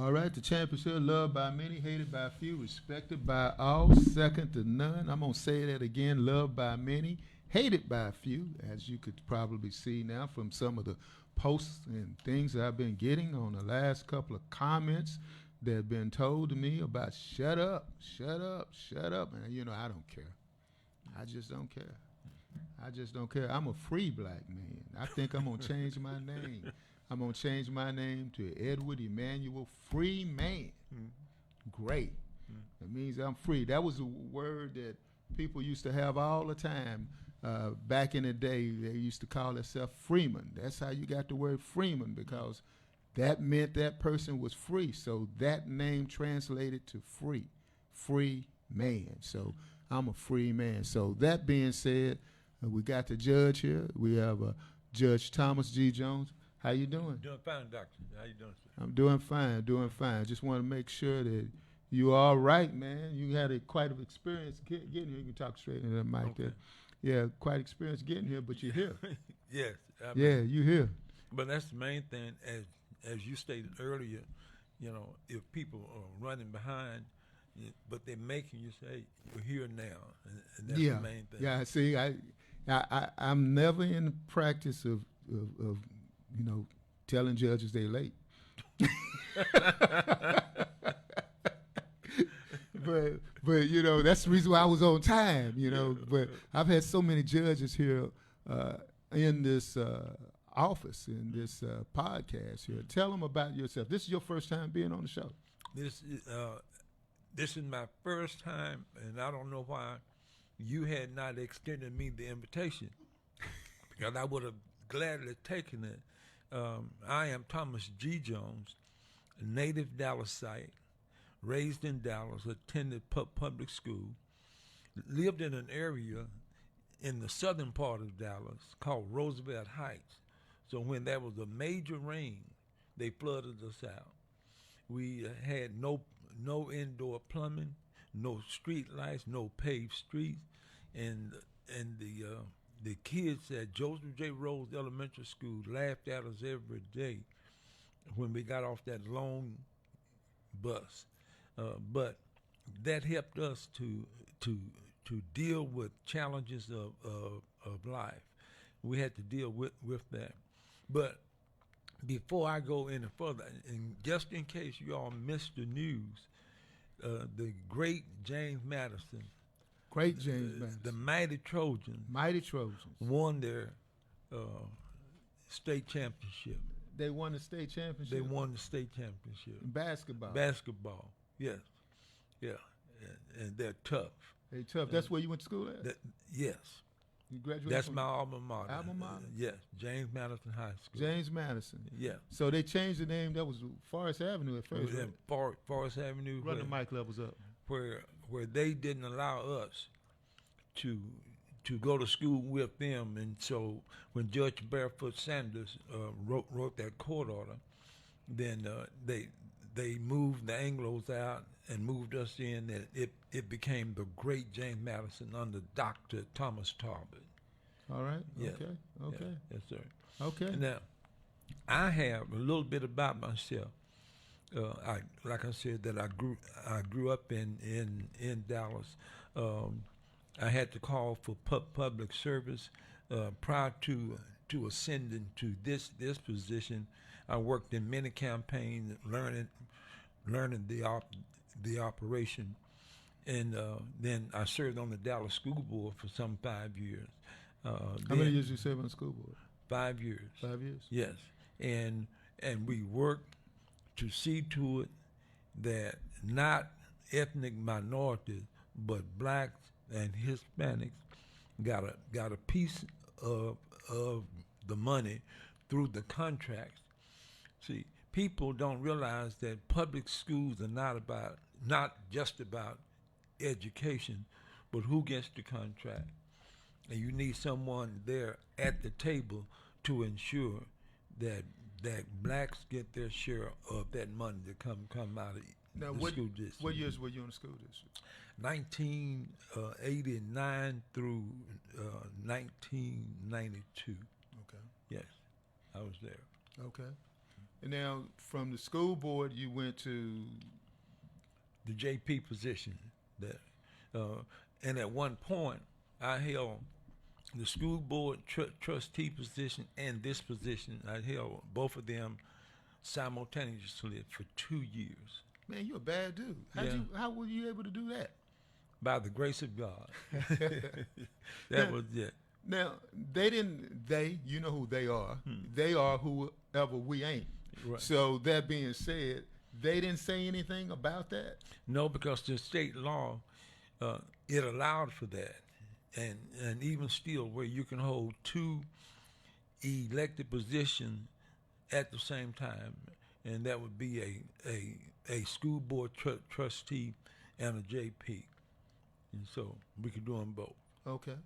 All right, the championship, loved by many, hated by few, respected by all, second to none. I'm going to say that again, loved by many, hated by few, as you could probably see now from some of the posts and things that I've been getting on the last couple of comments that have been told to me about shut up, shut up, shut up. And, you know, I don't care. I just don't care. I just don't care. I'm a free black man. I think I'm going to change my name. I'm going to change my name to Edward Emmanuel Freeman. Great. It means I'm free. That was a word that people used to have all the time. Back in the day, they used to call themselves Freeman. That's how you got the word Freeman, because that meant that person was free. So that name translated to free. Free man. So I'm a free man. So that being said, we got the judge here. We have Judge Thomas G.Jones. How you doing? Doing fine, doctor. How you doing, sir? I'm doing fine, doing fine. Just want to make sure that you all right, man. You had quite an experience getting here. You can talk straight into the mic Okay. there. Yeah, quite experience getting here, but you're here. Yes. Yeah, you here. But that's the main thing. As you stated earlier, you know, if people are running behind, but they're making you say, "We're here now," and that's the main thing. Yeah. See, I'm never in the practice of you know, telling judges they late. but you know, that's the reason why I was on time, you know. But I've had so many judges here in this office, in this podcast here. Tell them about yourself. This is your first time being on the show. This is my first time, and I don't know why you had not extended me the invitation, because I would have gladly taken it. I am Thomas G.Jones, a native Dallasite, raised in Dallas, attended public school, lived in an area in the southern part of Dallas called Roosevelt Heights. So when there was a major rain, they flooded us out. We had no indoor plumbing, no street lights, no paved streets, and the kids at Joseph J. Rose Elementary School laughed at us every day when we got off that long bus. But that helped us to deal with challenges of life. We had to deal with that. But before I go any further, and just in case you all missed the news, the great James Madison, Great James Madison. the mighty Trojans, won their state championship. They won the state championship? They won the state championship. In basketball? Basketball, yes. Yeah, and they're tough. They tough. That's where you went to school at? Yes. You graduated That's from my alma mater. Alma mater? Yes, James Madison High School. James Madison. Yeah. So they changed the name. That was Forest Avenue at first. Right? Forest Avenue. Run the mic levels up. Where they didn't allow us to go to school with them, and so when Judge Barefoot Sanders wrote that court order, then they moved the Anglos out and moved us in, and it became the great James Madison under Dr. Thomas Talbot. All right. Yeah. Okay. Yeah. Yes, sir. Okay. Now, I have a little bit about myself. Like I said, that I grew up in Dallas. I had to call for public service prior to ascending to this position. I worked in many campaigns, learning the operation, and then I served on the Dallas School Board for some 5 years. How many years you served on the school board? 5 years. 5 years? Yes, and we worked to see to it that not ethnic minorities, but blacks and Hispanics got a piece of the money through the contracts. See, people don't realize that public schools are not just about education, but who gets the contract. And you need someone there at the table to ensure that blacks get their share of that money that come out of the school district. What years were you in the school district? 1989 through 1992. Okay. Yes, I was there. Okay. And now, from the school board, you went to. The JP position. That, and at one point, I held the school board trustee position and this position. I held both of them simultaneously for 2 years. Man, you're a bad dude. Yeah. How were you able to do that? By the grace of God. That was it. Now, you know who they are. They are whoever we ain't. Right. So that being said, they didn't say anything about that? No, because the state law, it allowed for that. And even still, where you can hold two elected positions at the same time, and that would be a school board trustee and a JP. And so we could do them both. Okay.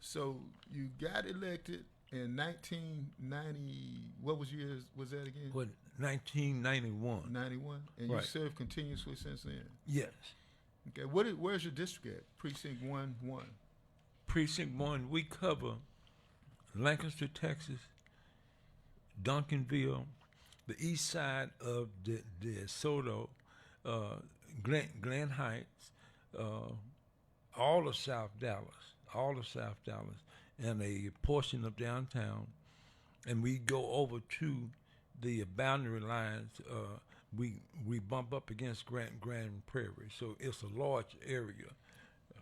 So you got elected in 1990. What was years was that again? What, 1991? 91, and Right. you served continuously since then. Yes. Okay. Where's your district at? Precinct 1. Precinct 1, we cover Lancaster, Texas, Duncanville, the east side of the DeSoto, Glen Heights, all of South Dallas, and a portion of downtown. And we go over to the boundary lines. We bump up against Grand Prairie, so it's a large area.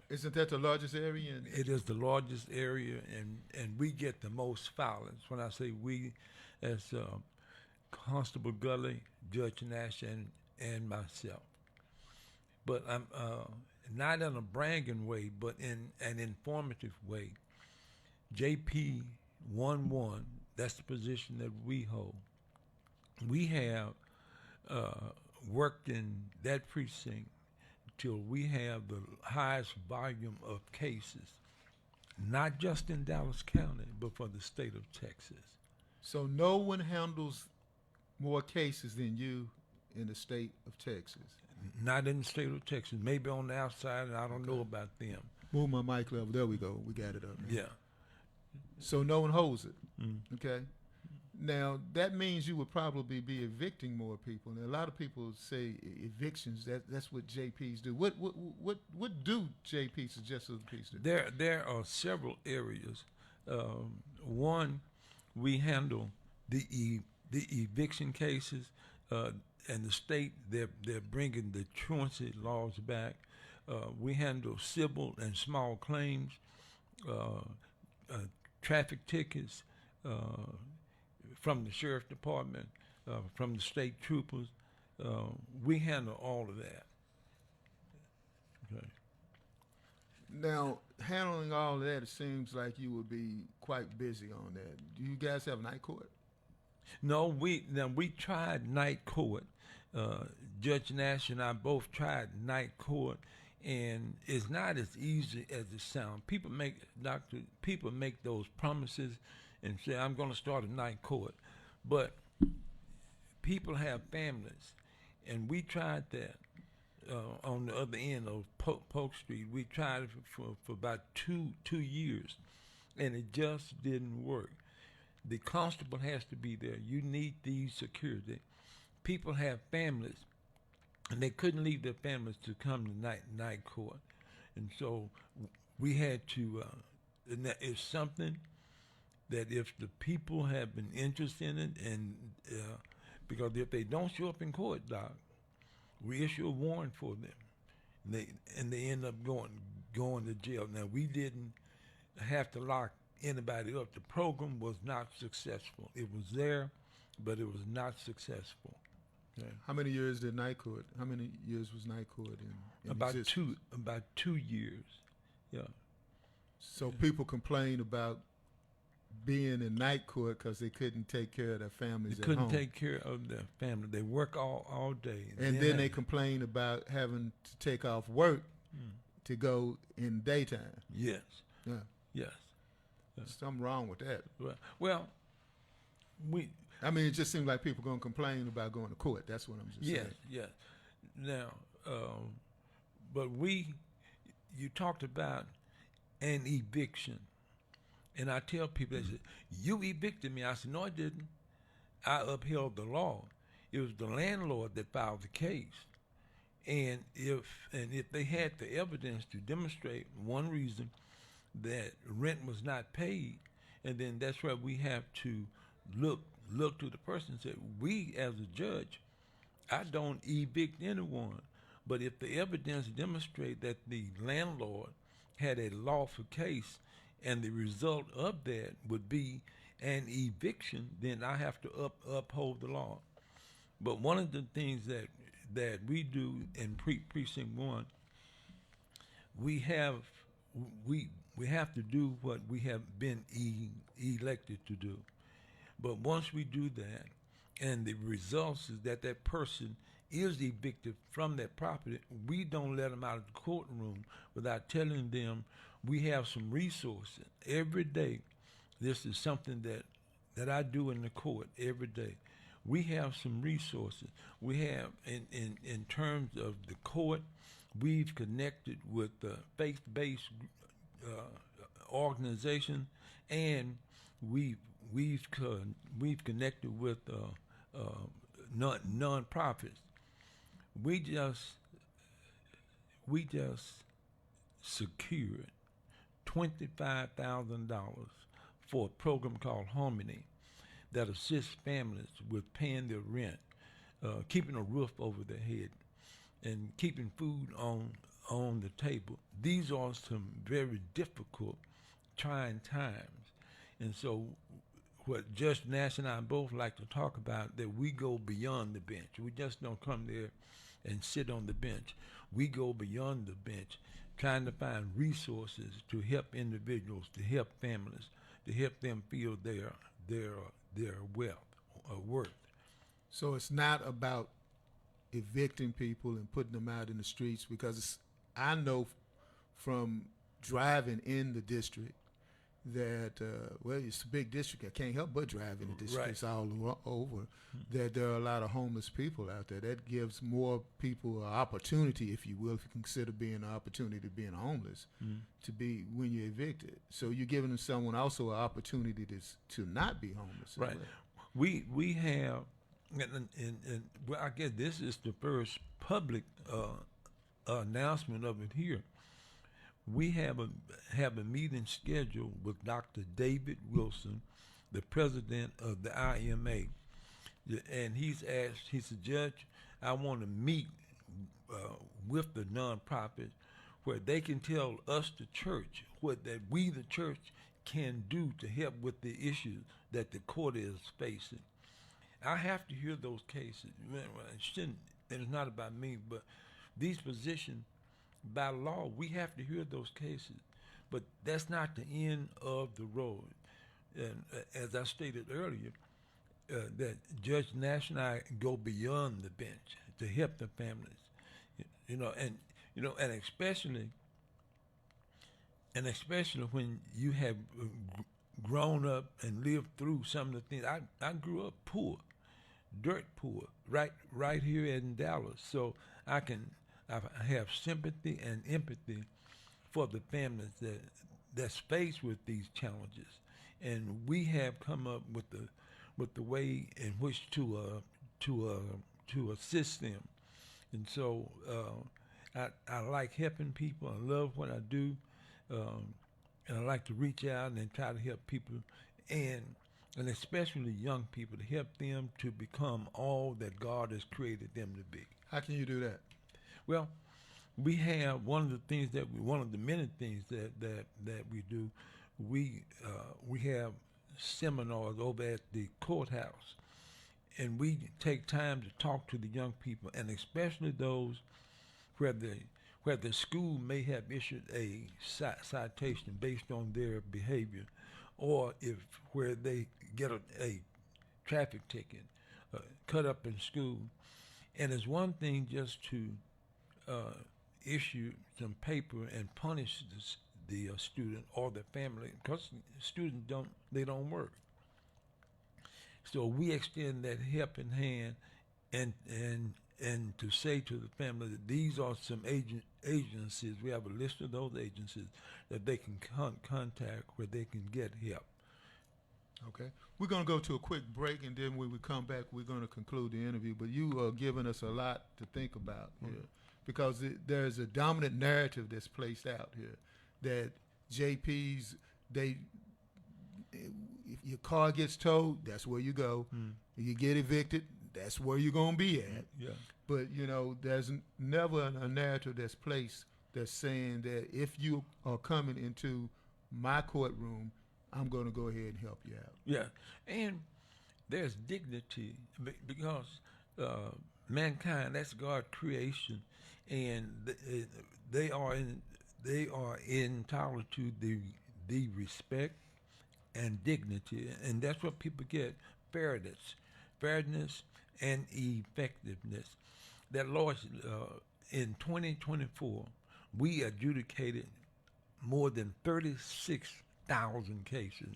Isn't that the largest area? It is the largest area, and we get the most violence. When I say we, as Constable Gully, Judge Nash, and myself. But I'm not in a bragging way, but in an informative way. JP 11, that's the position that we hold. We have worked in that precinct till we have the highest volume of cases, not just in Dallas County, but for the state of Texas. So no one handles more cases than you in the state of Texas. Not in the state of Texas, maybe on the outside, and I don't know about them. Move my mic level. There we go. We got it up now. Yeah. So no one holds it. Okay. Now that means you would probably be evicting more people. And a lot of people say evictions. That's what JPs do. What do JPs suggest other people do? There are several areas. One, we handle the eviction cases, and the state they're bringing the truancy laws back. We handle civil and small claims, traffic tickets from the sheriff department, from the state troopers. We handle all of that. Okay. Now, handling all of that, it seems like you would be quite busy on that. Do you guys have night court? No, we tried night court. Judge Nash and I both tried night court, and it's not as easy as it sounds. People make those promises and say, I'm going to start a night court. But people have families, and we tried that on the other end of Polk Street. We tried it for about two years, and it just didn't work. The constable has to be there. You need the security. People have families, and they couldn't leave their families to come to night court. And so we had to, and that is something that if the people have been interested in it, and because if they don't show up in court, Doc, we issue a warrant for them, and they end up going to jail. Now, we didn't have to lock anybody up. The program was not successful. It was there, but it was not successful. Okay. How many years did night court? How many years was night court in About existence? about 2 years. Yeah. So people complain about being in night court because they couldn't take care of their families They at couldn't home. take care of their family. They work all day. And then they complain about having to take off work to go in daytime. Yes. Yeah. Yes. Something wrong with that. Well, I mean, it just seems like people going to complain about going to court. That's what I'm just saying. Yes. Now, but you talked about an eviction. And I tell people, they say, you evicted me. I said, no, I didn't. I upheld the law. It was the landlord that filed the case. And if they had the evidence to demonstrate one reason that rent was not paid, and then that's where we have to look to the person and say, we as a judge, I don't evict anyone. But if the evidence demonstrate that the landlord had a lawful case and the result of that would be an eviction, then I have to uphold the law. But one of the things that we do in precinct 1, we have we have to do what we have been elected to do. But once we do that, and the results is that that person is evicted from that property, we don't let them out of the courtroom without telling them we have some resources. Every day, this is something that I do in the court every day. We have some resources. We have, in terms of the court, we've connected with the faith-based organization, and we've connected with non-profits. We just secured $25,000 for a program called Harmony that assists families with paying their rent, keeping a roof over their head, and keeping food on the table. These are some very difficult, trying times. And so what Judge Nash and I both like to talk about, that we go beyond the bench. We just don't come there and sit on the bench. We go beyond the bench, trying to find resources to help individuals, to help families, to help them feel their worth. So it's not about evicting people and putting them out in the streets, because I know from driving in the district that, well, it's a big district. I can't help but drive in the district. Right. It's all over. That there are a lot of homeless people out there. That gives more people an opportunity, if you will, if you consider being an opportunity of being homeless, to be when you're evicted. So you're giving someone also an opportunity to not be homeless. Right. We have, and well, I guess this is the first public announcement of it here. We have a meeting scheduled with Dr. David Wilson, the president of the IMA, and he said, Judge, I want to meet with the nonprofits where they can tell us, the church, that we, the church, can do to help with the issues that the court is facing. I have to hear those cases. And it's not about me, but these positions, by law, we have to hear those cases. But that's not the end of the road. And as I stated earlier, that Judge Nash and I go beyond the bench to help the families, and especially when you have grown up and lived through some of the things. I grew up poor, dirt poor, right here in Dallas, so I have sympathy and empathy for the families that's faced with these challenges, and we have come up with the way in which to assist them. And so I like helping people. I love what I do, and I like to reach out and try to help people, and especially young people, to help them to become all that God has created them to be. How can you do that? Well, we have one of the many things that we do. We have seminars over at the courthouse, and we take time to talk to the young people, and especially those where the school may have issued a citation based on their behavior, or where they get a traffic ticket, cut up in school. And it's one thing just to issue some paper and punish the student or the family, because students don't work. So we extend that helping hand, and to say to the family that these are some agencies. We have a list of those agencies that they can contact where they can get help. Okay. We're going to go to a quick break, and then when we come back, we're going to conclude the interview. But you are giving us a lot to think about here because there's a dominant narrative that's placed out here that JPs, if your car gets towed, that's where you go. If you get evicted, that's where you're going to be at. Yeah. But, there's never a narrative that's placed that's saying that if you are coming into my courtroom, I'm going to go ahead and help you out. Yeah, and there's dignity because mankind, that's God's creation, and they are entitled to the respect and dignity, and that's what people get: fairness, and effectiveness. That Lord, in 2024, we adjudicated more than 36,000 cases,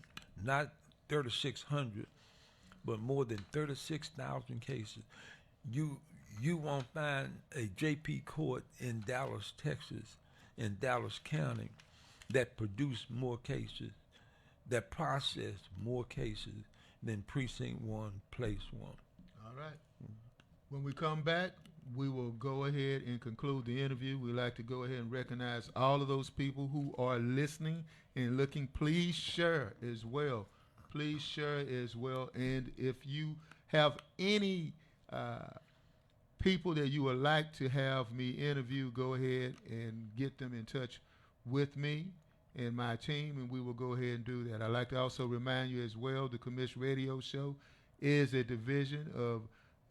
not 3,600, but more than 36,000 cases. You won't find a JP court in Dallas, Texas, in Dallas County, that produced more cases, that processed more cases than Precinct 1, Place 1. All right. When we come back, we will go ahead and conclude the interview. We'd like to go ahead and recognize all of those people who are listening and looking. Please share as well. Please share as well. And if you have any people that you would like to have me interview, go ahead and get them in touch with me and my team, and we will go ahead and do that. I'd like to also remind you as well, the Commish Radio Show is a division of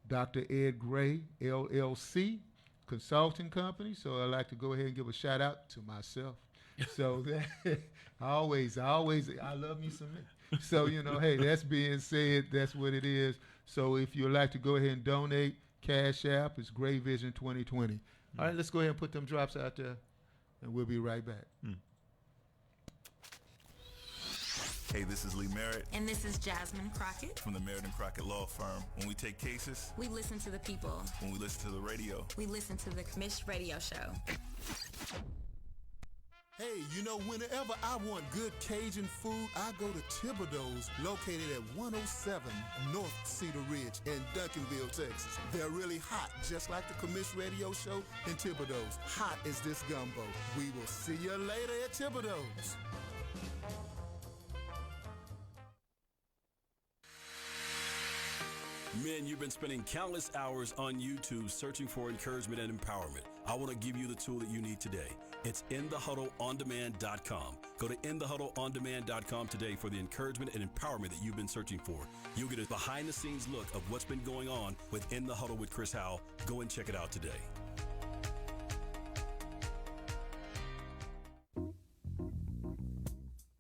Dr. Ed Gray, LLC, consulting company. So I'd like to go ahead and give a shout out to myself. So that, I love me some me. So, hey, that's being said, that's what it is. So if you'd like to go ahead and donate, Cash App is Gray Vision 2020. All right, let's go ahead and put them drops out there, and we'll be right back. Hey, this is Lee Merritt. And this is Jasmine Crockett. From the Merritt & Crockett Law Firm. When we take cases, we listen to the people. When we listen to the radio, we listen to the Commish Radio Show. Hey, whenever I want good Cajun food, I go to Thibodeau's, located at 107 North Cedar Ridge in Duncanville, Texas. They're really hot, just like the Commish Radio Show in Thibodeau's. Hot as this gumbo. We will see you later at Thibodeau's. Men, you've been spending countless hours on YouTube searching for encouragement and empowerment. I want to give you the tool that you need today. It's InTheHuddleOnDemand.com. Go to InTheHuddleOnDemand.com today for the encouragement and empowerment that you've been searching for. You'll get a behind-the-scenes look of what's been going on with In the Huddle with Chris Howell. Go and check it out today.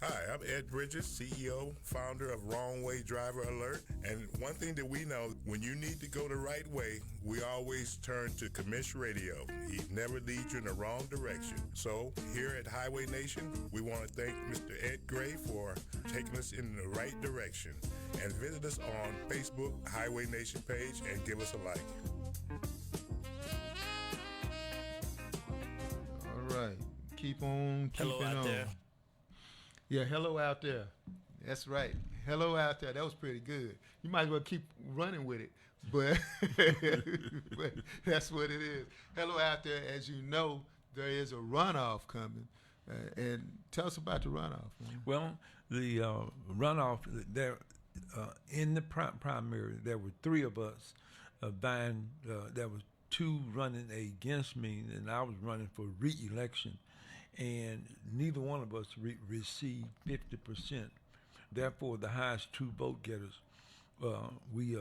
Hi, I'm Ed Bridges, CEO, founder of Wrong Way Driver Alert. And one thing that we know, when you need to go the right way, we always turn to Commish Radio. He never leads you in the wrong direction. So here at Highway Nation, we want to thank Mr. Ed Gray for taking us in the right direction. And visit us on Facebook, Highway Nation page, and give us a like. All right. Keep on keeping Hello out on. there. Yeah, hello out there. That's right. Hello out there. That was pretty good. You might as well keep running with it, but, but that's what it is. Hello out there. As you know, there is a runoff coming. And tell us about the runoff, man. Well, the runoff, there in the primary, there were three of us vying. There was two running against me, and I was running for reelection. And neither one of us received 50%. Therefore, the highest two vote getters, we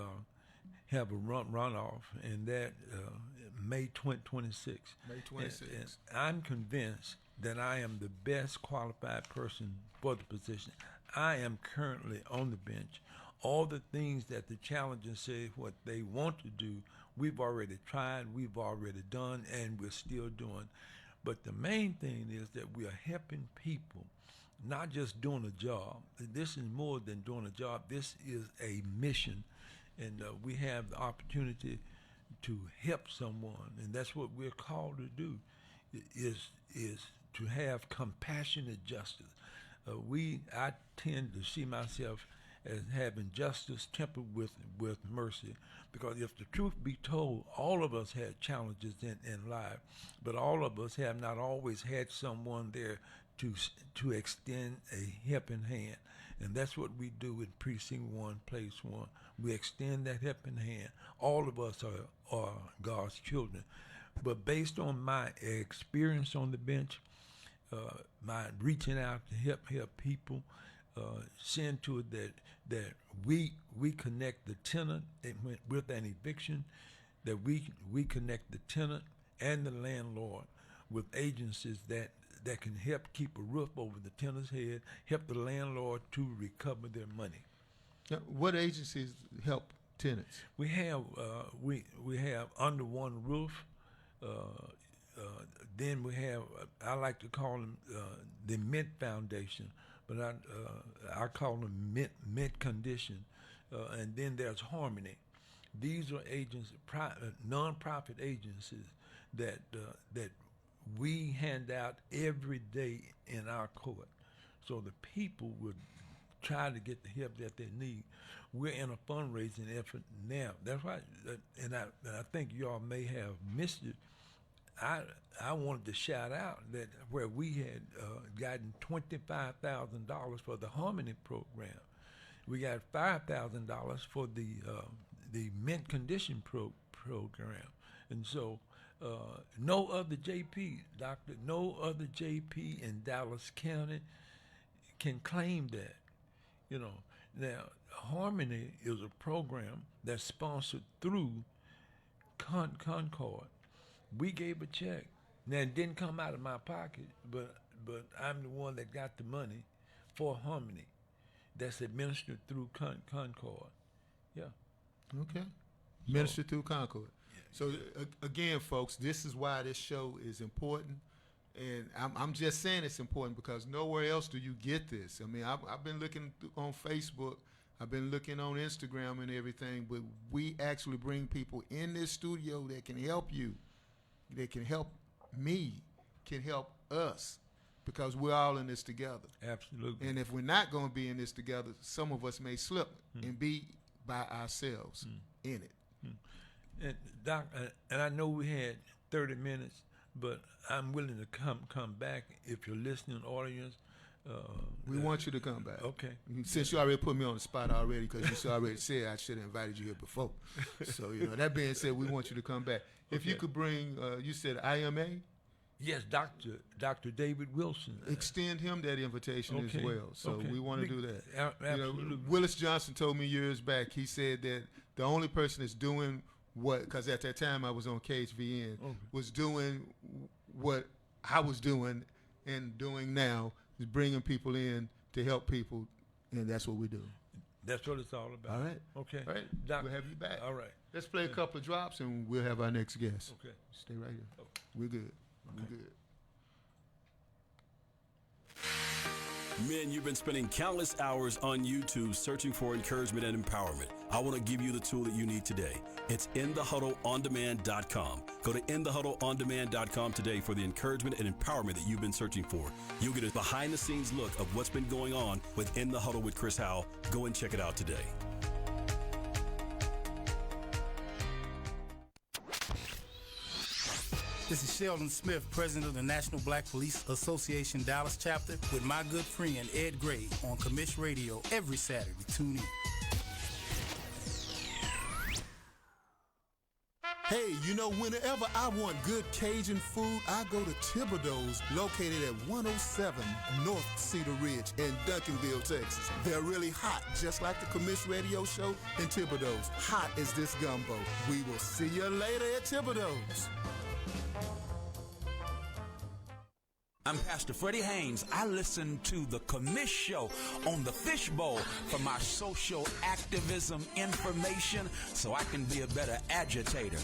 have a runoff, and that May 26th. May 26th. And I'm convinced that I am the best qualified person for the position. I am currently on the bench. All the things that the challengers say what they want to do, we've already tried, we've already done, and we're still doing. But the main thing is that we are helping people, not just doing a job. This is more than doing a job. This is a mission, and we have the opportunity to help someone, and that's what we're called to do, is to have compassionate justice. I tend to see myself as having justice tempered with mercy. Because if the truth be told, all of us had challenges in life, but all of us have not always had someone there to extend a helping hand. And that's what we do in Precinct 1, Place 1. We extend that helping hand. All of us are God's children. But based on my experience on the bench, my reaching out to help people, seeing to it that we connect the tenant with an eviction, that we connect the tenant and the landlord with agencies that can help keep a roof over the tenant's head, help the landlord to recover their money. Now, what agencies help tenants? We have we have Under One Roof. Then we have, I like to call them the Mint Foundation, but I call them Mint Condition. And then there's Harmony. These are agencies, non-profit agencies that we hand out every day in our court, so the people would try to get the help that they need. We're in a fundraising effort now. That's right, and I think y'all may have missed it. I wanted to shout out that where we had gotten $25,000 for the Harmony program, we got $5,000 for the Mint Condition program, and so no other JP, doctor, no other JP in Dallas County can claim that. You know, now Harmony is a program that's sponsored through Concord. We gave a check. Now it didn't come out of my pocket, but I'm the one that got the money for Harmony. That's administered through Concord. Yeah. Okay. Ministered through Concord. So again, folks, this is why this show is important, and I'm just saying it's important because nowhere else do you get this. I mean, I've been looking on Facebook, I've been looking on Instagram and everything, but we actually bring people in this studio that can help you, that can help me, can help us, because we're all in this together. Absolutely. And if we're not going to be in this together, some of us may slip and be by ourselves in it. And Doc, and I know we had 30 minutes, but I'm willing to come back if you're listening, audience. We want you to come back. Okay. Since you already put me on the spot already, because you already said I should have invited you here before. So, that being said, we want you to come back. If you could bring, you said IMA? Yes, Dr. David Wilson. Extend him that invitation as well. So we want to do that. Absolutely. Willis Johnson told me years back, he said that the only person that's doing because at that time I was on KHVN, was doing what I was doing and doing now, is bringing people in to help people, and that's what we do. That's what it's all about. All right. Okay. All right. Doc, we'll have you back. All right. Let's play a couple of drops, and we'll have our next guest. Okay. Stay right here. Okay. We're good. Okay. We're good. Men, you've been spending countless hours on YouTube searching for encouragement and empowerment. I want to give you the tool that you need today. It's InTheHuddleOnDemand.com. Go to InTheHuddleOnDemand.com today for the encouragement and empowerment that you've been searching for. You'll get a behind-the-scenes look of what's been going on with In the Huddle with Chris Howell. Go and check it out today. This is Sheldon Smith, president of the National Black Police Association Dallas chapter, with my good friend Ed Gray on Commish Radio every Saturday. Tune in. Hey, whenever I want good Cajun food, I go to Thibodeau's, located at 107 North Cedar Ridge in Duncanville, Texas. They're really hot, just like the Commish Radio show in Thibodeau's. Hot as this gumbo. We will see you later at Thibodeau's. I'm Pastor Freddie Haynes. I listen to the Commish Show on the Fishbowl for my social activism information so I can be a better agitator.